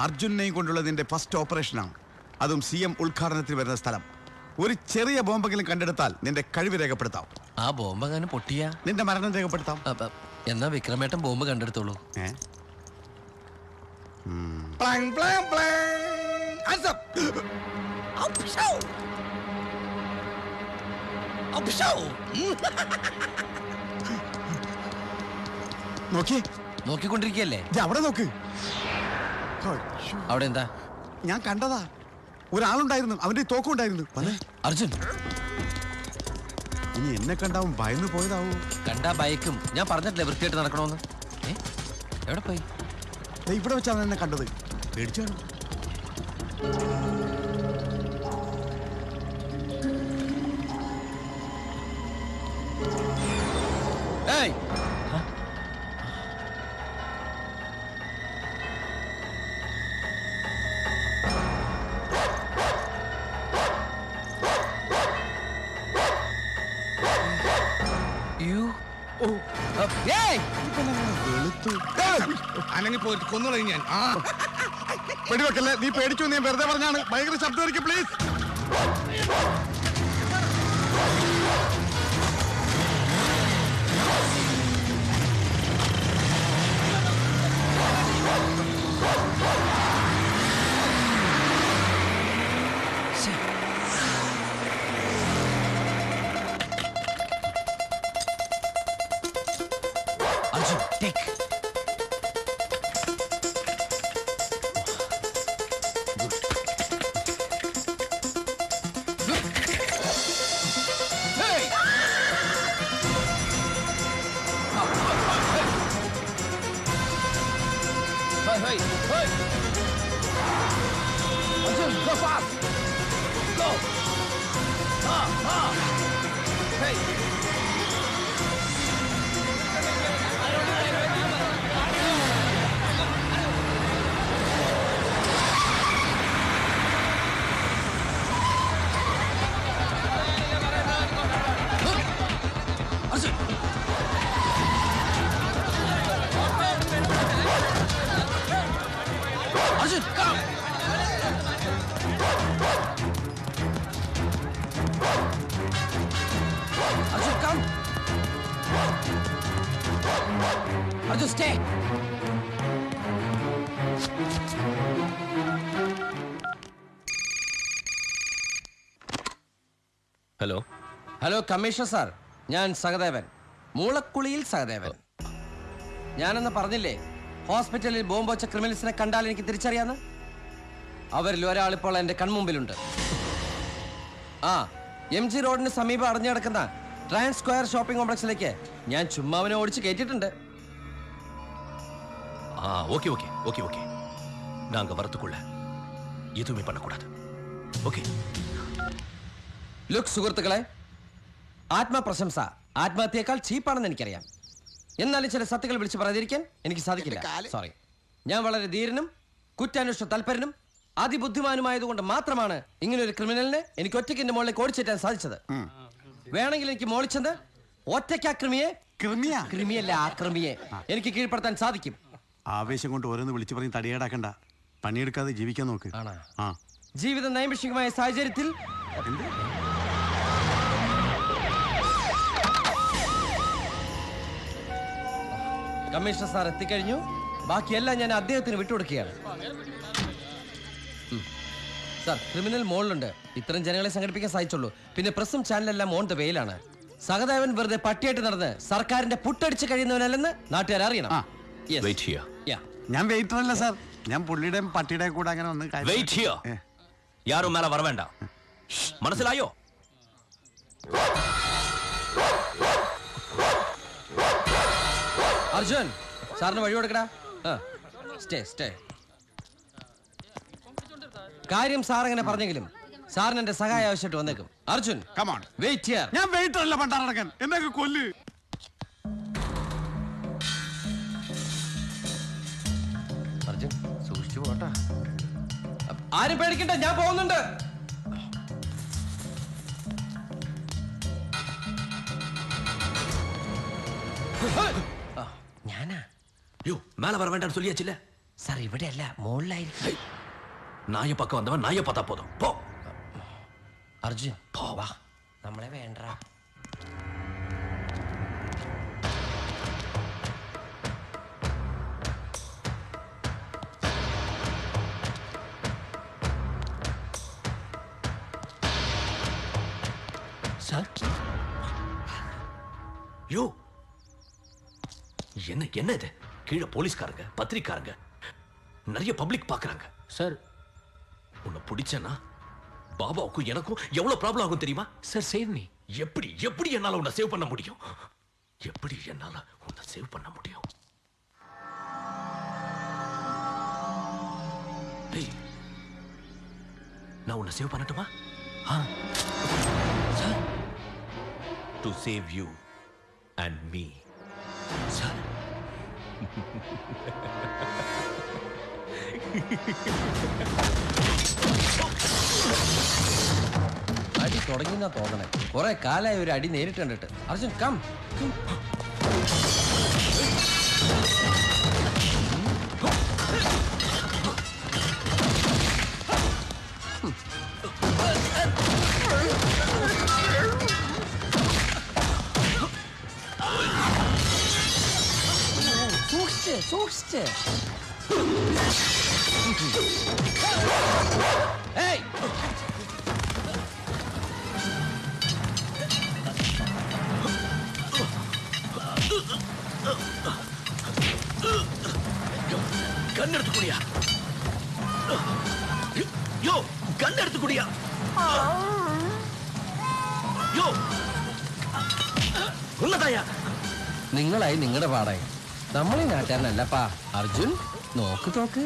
അർജുനെയും കൊണ്ടുള്ള നിന്റെ ഫസ്റ്റ് ഓപ്പറേഷനാണ്. അതും CM ഉദ്ഘാടനത്തിന് വരുന്ന സ്ഥലം. ഒരു ചെറിയ ബോംബെങ്കിലും കണ്ടെടുത്താൽ നിന്റെ കഴിവ് രേഖപ്പെടുത്താം. ആ ബോംബെങ്ങാനും പൊട്ടിയാ നിന്റെ മരണം രേഖപ്പെടുത്താം. എന്നാ വിക്രമേട്ടൻ ബോംബ് കണ്ടെടുത്തോളൂ. നോക്കിക്കൊണ്ടിരിക്കല്ലേ? അവിടെ നോക്ക്. അവിടെ എന്താ? ഞാൻ കണ്ടതാ, ഒരാളുണ്ടായിരുന്നു, അവന്റെ തോക്കുണ്ടായിരുന്നു. അർജുൻ, ഇനി എന്നെ കണ്ടാവും ഭയന്ന് പോയതാവൂ. കണ്ടാ ബൈക്കും. ഞാൻ പറഞ്ഞിട്ടില്ലേ വൃത്തിയായിട്ട് നടക്കണോന്ന്. എവിടെ പോയി? ഇവിടെ വെച്ചാണ് എന്നെ കണ്ടത്. പേടിച്ചാണ്. വെടിവെക്കല്ലേ, നീ പേടിച്ചു. നീ വെറുതെ പറഞ്ഞാണ്. ഭയങ്കര ശബ്ദമായിരിക്കും. Please. Arjun, take. Hey! Arjun, go fast! Go! Hey! Arjun! Arjun, come! Arjun, come! Arjun, stay! Hello. Hello commissioner sir, ഞാൻ സഹദേവൻ, മൂളക്കുളിയിൽ സഹദേവൻ. ഞാനെന്ന് പറഞ്ഞില്ലേ ഹോസ്പിറ്റലിൽ ബോംബ് വെച്ച ക്രിമിനൽസിനെ കണ്ടാൽ എനിക്ക് തിരിച്ചറിയാന്ന്? അവരിൽ ഒരാളിപ്പോൾ എന്റെ കൺമുമ്പിലുണ്ട്. MG റോഡിന് സമീപം അടഞ്ഞു കിടക്കുന്ന ട്രാൻസ് സ്ക്വയർ ഷോപ്പിംഗ് കോംപ്ലക്സിലേക്ക് ഞാൻ ചുമ്മാവനെ ഓടിച്ച് കയറ്റിയിട്ടുണ്ട്. ஓகே ஓகே ஓகே ஓகே நாங்க வரதுக்குள்ள எதுவுமே பண்ணக்கூடாது. ஓகே. ലുക്ക് സുഹൃത്തുക്കളെ, ആത്മപ്രശംസ ആത്മഹത്യയേക്കാൾ ചീപ്പാണെന്ന് എനിക്കറിയാം. എന്നാലും ചില സത്യങ്ങൾ വിളിച്ച് പറയാതിരിക്കാൻ എനിക്ക് സാധിക്കില്ല. സോറി. ഞാൻ വളരെ ധീരനും കുറ്റാന്വേഷണ തൽപരനും അതിബുദ്ധിമാനുമായതുകൊണ്ട് മാത്രമാണ് ഇങ്ങനൊരു ക്രിമിനലിനെ എനിക്ക് ഒറ്റയ്ക്ക് എന്റെ മുകളിലേക്ക് ഓടിച്ചേറ്റാൻ സാധിച്ചത്. വേണമെങ്കിൽ എനിക്ക് മോളിച്ചെന്ന് ഒറ്റയ്ക്ക് ക്രിമിയല്ല ആക്രമിയെ എനിക്ക് കീഴ്പ്പെടുത്താൻ സാധിക്കും. ആവേശം കൊണ്ട് ഓരോന്ന് വിളിച്ചു പറഞ്ഞ് തടിയേടാക്കണ്ട. പണിയെടുക്കാതെ ജീവിക്കാൻ നോക്ക്. ജീവിതം നൈമിഷികമായ സാഹചര്യത്തിൽ കമ്മീഷണർ സാർ എത്തിക്കഴിഞ്ഞു. ബാക്കിയെല്ലാം ഞാൻ അദ്ദേഹത്തിന് വിട്ടുകൊടുക്കുകയാണ്. Sir, criminal മോളിലുണ്ട്. ഇത്തരം ജനങ്ങളെ സംഘടിപ്പിക്കാൻ സാധിച്ചുള്ളൂ. പിന്നെ പ്രസും ചാനലെല്ലാം ഓൺ ദ വെയിലാണ്. സഹദേവൻ വെറുതെ പട്ടിയായിട്ട് നടന്ന് സർക്കാരിന്റെ പുട്ടടിച്ച് കഴിയുന്നവനല്ലെന്ന് നാട്ടുകാർ അറിയണം. ഞാൻ വെയിറ്റർ അല്ല സാർ, ഞാൻ പുള്ളിയുടെയും പട്ടിയുടെയും കൂടെ അങ്ങനെ ഒന്ന് യാരും മേലെ വര വേണ്ട. മനസ്സിലായോ? അർജുൻ, സാറിന് വഴി കൊടുക്കടാ. Stay stay. കാര്യം സാർ അങ്ങനെ പറഞ്ഞെങ്കിലും സാറിന് എന്റെ സഹായം ആവശ്യമായിട്ട് വന്നേക്കും. Arjun, wait here. ഞാൻ വെയിറ്റർ അല്ല, പണ്ടാറടക്കാൻ എന്നെ കൊല്ല്. അർജുൻ, സൂക്ഷിച്ചു പോട്ടാ. ആരും പേടിക്കണ്ട, ഞാൻ പോകുന്നുണ്ട്. ഞാനാ? மேல வர வேண்டாம்னு சொல்லியாச்சுல. സാർ ഇവിടെയല്ല, മുകളിലായിരിക്കും. നായ പക്കം വന്നവൻ നായ പത്താ പോതും. പോ. അർജുൻ പോവാ, നമ്മളെ വേണ്ട. சார் யோ என்ன என்ன இது? கீழே போலீஸ்காரங்க, பத்திரிக்காரங்க, நிறைய பப்ளிக் பாக்குறாங்க. சார் உன்னை பிடிச்சனா பாபாவுக்கும் எனக்கும் எவ்வளவு ப்ராப்ளம் ஆகும் தெரியுமா? Sir save me. எப்படி எப்படி என்னால உன்னை சேவ் பண்ண முடியும்? எப்படி என்னால உன்னை சேவ் பண்ண முடியும்? டேய், நான் உன்னை சேவ் பண்ணட்டுமா? Sir, to save you and me. Sir. അടി തുടങ്ങിയെന്നാ തോന്നണേ. കുറെ കാലായി ഒരു അടി നേരിട്ട് കണ്ടിട്ട്. അർജുൻ കം. സൂക്ഷിച്ച്. ഏയ്, கன் எடுத்து குடியா. யோ கன் எடுத்து குடியா. யோ ഉള്ളതായാ. നിങ്ങളായി നിങ്ങളുടെ പാടായി. നമ്മളീ നാട്ടുകാരനല്ലപ്പാ. അർജുൻ നോക്ക്.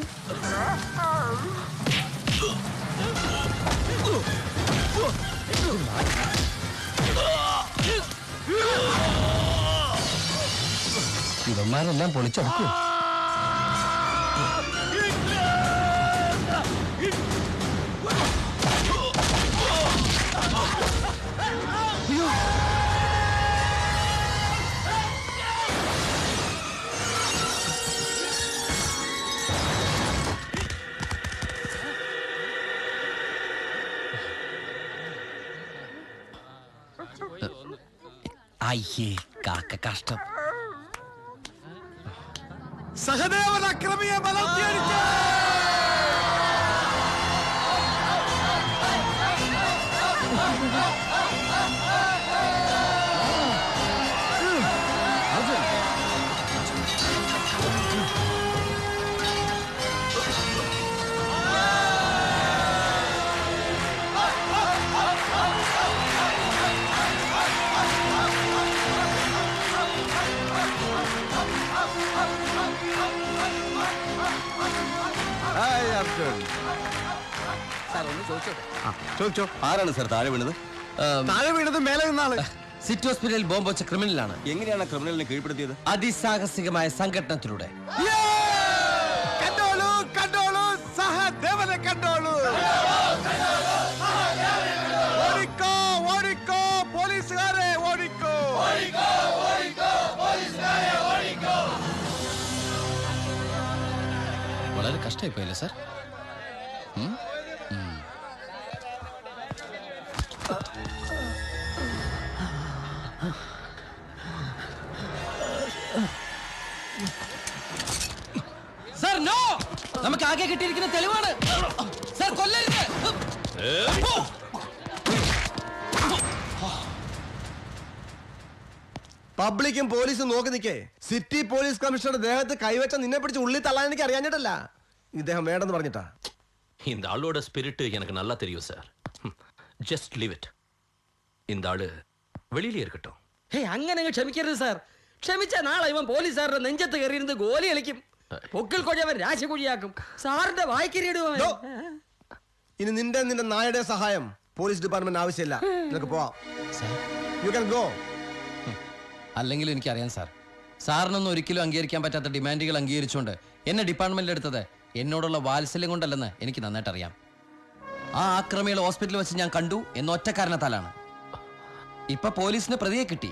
ഇവന്മാരെല്ലാം പൊളിച്ചെടുക്കും. അയ്യേ, കാക്ക കഷ്ടം. സഹദേവൻ അക്രമിയെ മലർത്തിയടിച്ചു. ചോദിച്ചോ. ആരാണ് സാർ താഴെ വീണത്? താഴെ വീണത് മേലെ നിന്നാള്. സിറ്റി ഹോസ്പിറ്റലിൽ ബോംബ് വെച്ച ക്രിമിനലാണ്. എങ്ങനെയാണ് ക്രിമിനലിനെ കീഴ്പ്പെടുത്തിയത്? അതിസാഹസികമായ സംഘടനത്തിലൂടെ. കണ്ടോളൂ സഹദേവനെ കണ്ടോളൂ. ഓടിക്കോ പോലീസുകാരെ ഓടിക്കോ. വളരെ കഷ്ടമായി പോയല്ലേ സാർ? സാർ നോ, നമുക്ക് ആകെ കിട്ടിയിരിക്കുന്ന തെളിവാണ്. സാർ കൊല്ലരുത്. പബ്ലിക്കും പോലീസും നോക്കി നിൽക്കേ. സിറ്റി പോലീസ് കമ്മീഷണറുടെ ദേഹത്ത് കൈവച്ച നിന്നെ പിടിച്ച് ഉള്ളിൽ തള്ളാൻ എനിക്ക് അറിയാഞ്ഞിട്ടല്ല, ഇദ്ദേഹം വേണ്ടെന്ന് പറഞ്ഞിട്ടാ. இந்த ஆளோட ஸ்பிரிட் எனக்கு நல்லா தெரியும் சார். Just leave it. இந்த ஆளு வெளியிலே இருக்கட்டும். അങ്ങനെ ക്ഷമിക്കരുത് സാർ. ക്ഷമിച്ച നാളെ ഇവൻ പോലീസുകാരുടെ നെഞ്ചത്ത് കയറിയിരുന്ന് ഗോലി കളിക്കും. പൊക്കിൽ കൊഴവൻ രാശികുഴിയാക്കും. സാറിന്റെ വായിക്കരിയിടുവൻ. ഇനി നിന്റെ നായയുടെ സഹായം പോലീസ് ഡിപ്പാർട്ട്മെന്റ് ആവശ്യമില്ല. നിനക്ക് പോവാം. You can go. അല്ലെങ്കിൽ എനിക്കറിയാം സാർ, സാറിനൊന്നും ഒരിക്കലും അംഗീകരിക്കാൻ പറ്റാത്ത ഡിമാൻഡുകൾ അംഗീകരിച്ചുകൊണ്ട് എന്നെ ഡിപ്പാർട്ട്മെന്റിൽ എടുത്തത് എന്നോടുള്ള വാത്സല്യം കൊണ്ടല്ലെന്ന് എനിക്ക് നന്നായിട്ട് അറിയാം. ആ ആക്രമികളെ ഹോസ്പിറ്റലിൽ വെച്ച് ഞാൻ കണ്ടു എന്ന ഒറ്റ കാരണത്താലാണ്. ഇപ്പൊ പോലീസിന് പ്രതിയെ കിട്ടി.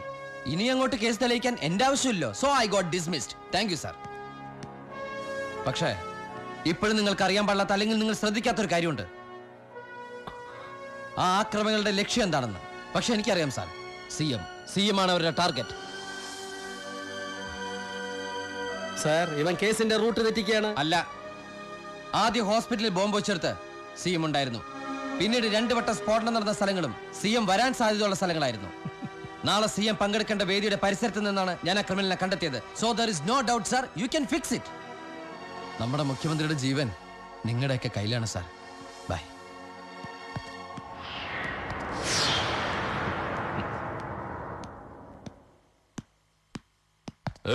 ഇനി അങ്ങോട്ട് കേസ് തെളിയിക്കാൻ എന്റെ ആവശ്യമില്ലോ. So I got dismissed. Thank you sir. പക്ഷേ ഇപ്പോഴും നിങ്ങൾക്ക് അറിയാൻ പാടില്ലാത്ത അല്ലെങ്കിൽ നിങ്ങൾ ശ്രദ്ധിക്കാത്തൊരു കാര്യമുണ്ട്. ആ ആക്രമണങ്ങളുടെ ലക്ഷ്യം എന്താണെന്ന്. പക്ഷെ എനിക്കറിയാം സാർ, സി എം ആണ് അവരുടെ ടാർഗറ്റ്. സാർ, ഇവൻ കേസിന്റെ റൂട്ട് തെറ്റിക്കുകയാണ്. അല്ല, ആദ്യ ഹോസ്പിറ്റലിൽ ബോംബ് വെച്ചെടുത്ത് CM ഉണ്ടായിരുന്നു. പിന്നീട് 2 വട്ടം സ്ഫോടനം നടന്ന സ്ഥലങ്ങളും CM വരാൻ സാധ്യതയുള്ള സ്ഥലങ്ങളായിരുന്നു. നാളെ CM പങ്കെടുക്കേണ്ട വേദിയുടെ പരിസരത്ത് നിന്നാണ് ഞാൻ ആ ക്രിമിനലിനെ കണ്ടെത്തിയത്. So there is no doubt sir, you can fix it. നമ്മുടെ മുഖ്യമന്ത്രിയുടെ ജീവൻ നിങ്ങളുടെയൊക്കെ കയ്യിലാണ് സാർ. ബൈ.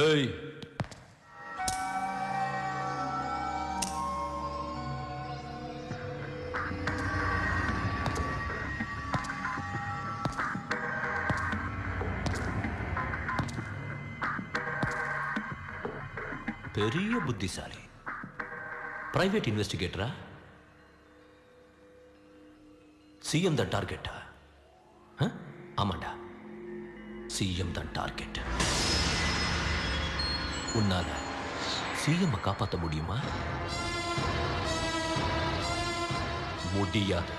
ഏയ്, பெரிய புத்திசாலி. பிரைவேட் இன்வெஸ்டிகேட்டரா? சிஎம் தான் டார்கெட்டா? ஆமாண்டா, சிஎம் தான் டார்கெட். உன்னால சிஎம் காப்பாற்ற முடியுமா? முடியாது.